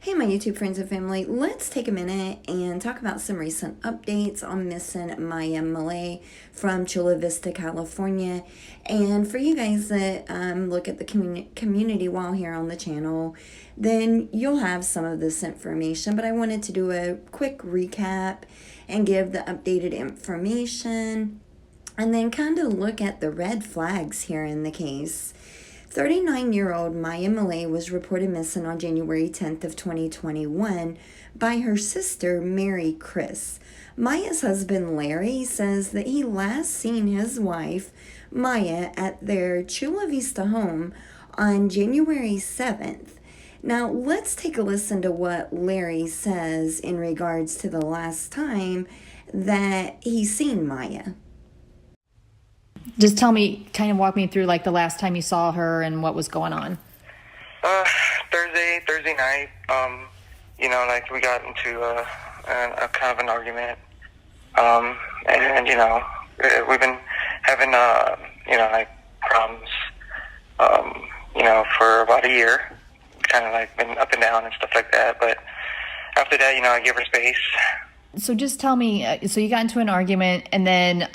Hey, my YouTube friends and family, let's take a minute and talk about some recent updates on missing Maya Millete from Chula Vista, California. And for you guys that look at the community while here on the channel, then you'll have some of this information. But I wanted to do a quick recap and give the updated information and then kind of look at the red flags here in the case. 39-year-old Maya Millete was reported missing on January 10th of 2021 by her sister, Mary Chris. Maya's husband, Larry, says that he last seen his wife, Maya, at their Chula Vista home on January 7th. Now, let's take a listen to what Larry says in regards to the last time that he's seen Maya. Just tell me, kind of walk me through like the last time you saw her and what was going on. Thursday night, like we got into a kind of an argument. And we've been having, problems, for about a year, kind of like been up and down and stuff like that. But after that, I give her space. So just tell me, so you got into an argument and then,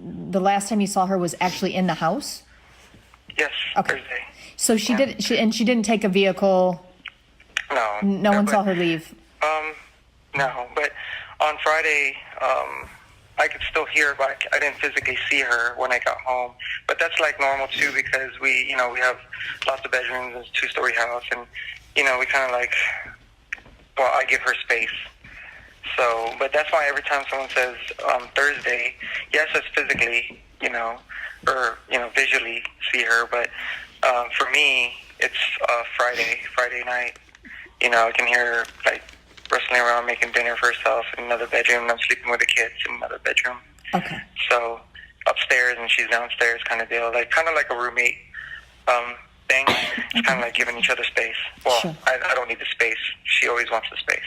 the last time you saw her was actually in the house? Yes, okay. Thursday. So she didn't take a vehicle? No. No one saw her leave? No, but on Friday, I could still hear her, but I didn't physically see her when I got home. But that's like normal too, because we have lots of bedrooms, it's a two-story house, and, we kind of like, I give her space. So, but that's why every time someone says Thursday, yes, it's physically, or visually see her, but for me, it's Friday night. I can hear her like rustling around, making dinner for herself in another bedroom. I'm sleeping with the kids in another bedroom. Okay. So upstairs and she's downstairs, kind of deal, kind of like a roommate thing. It's kind of like giving each other space. Well, sure. I don't need the space. She always wants the space.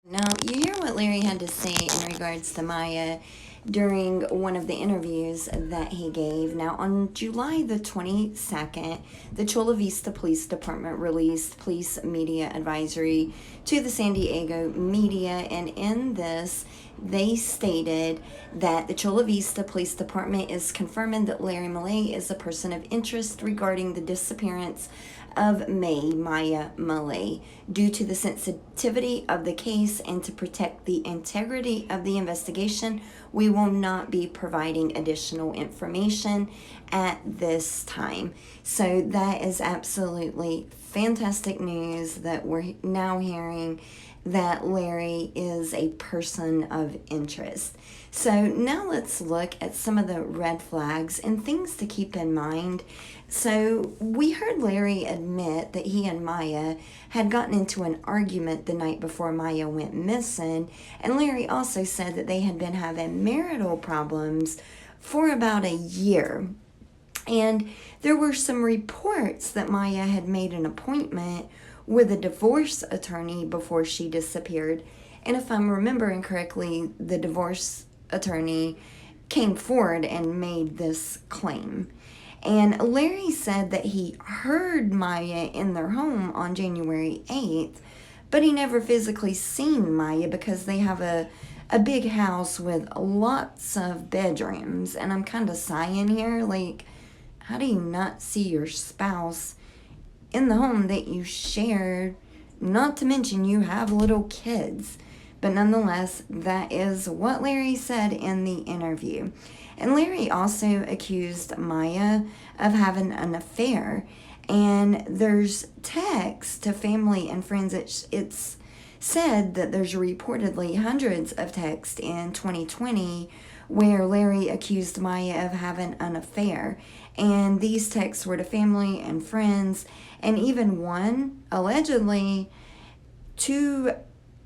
Now, you hear what Larry had to say in regards to Maya during one of the interviews that he gave. Now, on July the 22nd, the Chula Vista Police Department released police media advisory to the San Diego media, and in this, they stated that the Chula Vista Police Department is confirming that Larry Millete is a person of interest regarding the disappearance of Maya Millete. Due to the sensitivity of the case and to protect the integrity of the investigation, we will not be providing additional information at this time. So that is absolutely fantastic news that we're now hearing that Larry is a person of interest. So now let's look at some of the red flags and things to keep in mind. So we heard Larry admit that he and Maya had gotten into an argument the night before Maya went missing, and Larry also said that they had been having marital problems for about a year. And there were some reports that Maya had made an appointment with a divorce attorney before she disappeared. And if I'm remembering correctly, the divorce attorney came forward and made this claim. And Larry said that he heard Maya in their home on January 8th, but he never physically seen Maya because they have a big house with lots of bedrooms. And I'm kind of sighing here, like, how do you not see your spouse in the home that you shared? Not to mention you have little kids. But nonetheless, that is what Larry said in the interview. And Larry also accused Maya of having an affair. And there's text to family and friends. It's said that there's reportedly hundreds of texts in 2020 where Larry accused Maya of having an affair. And these texts were to family and friends, and even one, allegedly, to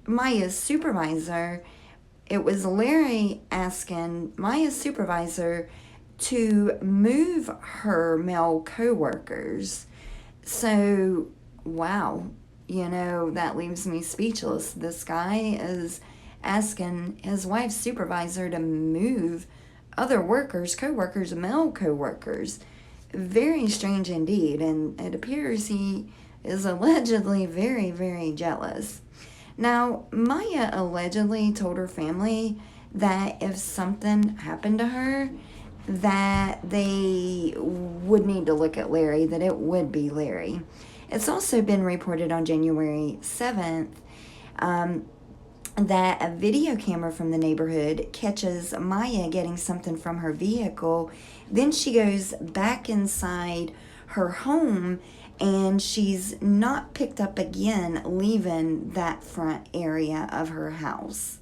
Maya's supervisor. It was Larry asking Maya's supervisor to move her male coworkers. So, wow, that leaves me speechless. This guy is asking his wife's supervisor to move other workers, coworkers, male coworkers. Very strange indeed, and it appears he is allegedly very, very jealous. Now, Maya allegedly told her family that if something happened to her, that they would need to look at Larry, that it would be Larry. It's also been reported on January 7th that a video camera from the neighborhood catches Maya getting something from her vehicle. Then she goes back inside her home and she's not picked up again, leaving that front area of her house.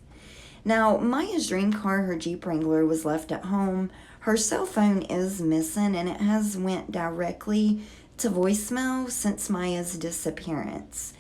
Now, Maya's dream car, her Jeep Wrangler, was left at home. Her cell phone is missing and it has went directly to voicemail since Maya's disappearance.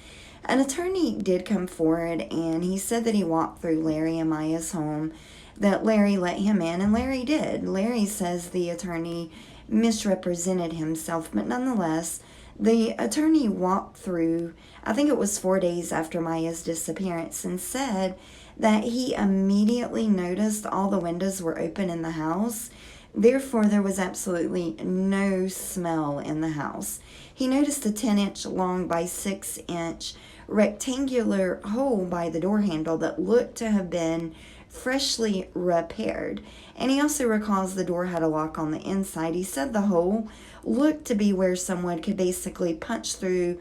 An attorney did come forward and he said that he walked through Larry and Maya's home, that Larry let him in, and Larry did. Larry says the attorney misrepresented himself, but nonetheless, the attorney walked through, I think it was 4 days after Maya's disappearance, and said that he immediately noticed all the windows were open in the house. Therefore, there was absolutely no smell in the house. He noticed a 10-inch long by 6-inch rectangular hole by the door handle that looked to have been freshly repaired. And he also recalls the door had a lock on the inside. He said the hole looked to be where someone could basically punch through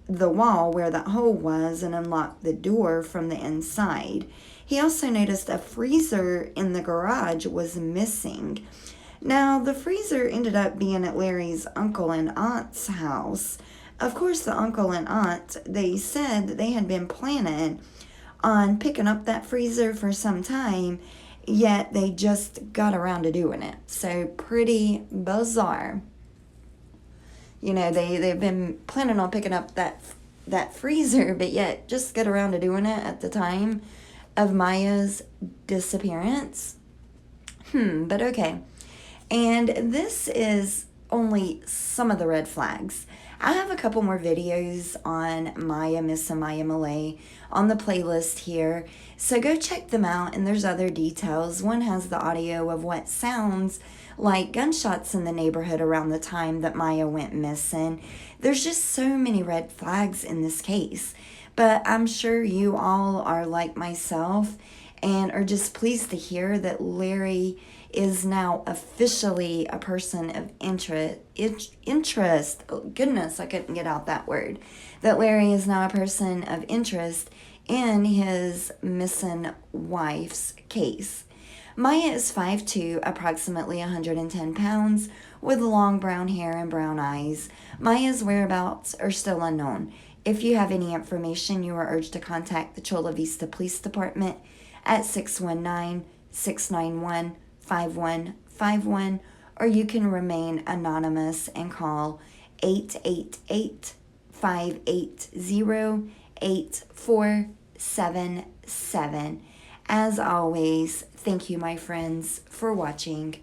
the wall where that hole was and unlock the door from the inside. He also noticed a freezer in the garage was missing. Now, the freezer ended up being at Larry's uncle and aunt's house. Of course, the uncle and aunt, they said that they had been planning on picking up that freezer for some time, yet they just got around to doing it. So, pretty bizarre. You know, they've been planning on picking up that freezer, but yet just got around to doing it at the time of Maya's disappearance. But okay. And this is only some of the red flags. I have a couple more videos on Maya, Miss Maya Millete on the playlist here. So go check them out, and there's other details. One has the audio of what sounds like gunshots in the neighborhood around the time that Maya went missing. There's just so many red flags in this case. But I'm sure you all are like myself and are just pleased to hear that Larry is now officially a person of interest. Oh, goodness, I couldn't get out that word. That Larry is now a person of interest in his missing wife's case. Maya is 5'2", approximately 110 pounds, with long brown hair and brown eyes. Maya's whereabouts are still unknown. If you have any information, you are urged to contact the Chula Vista Police Department at 619-691-5151, or you can remain anonymous and call 888-580-8477. As always, thank you, my friends, for watching.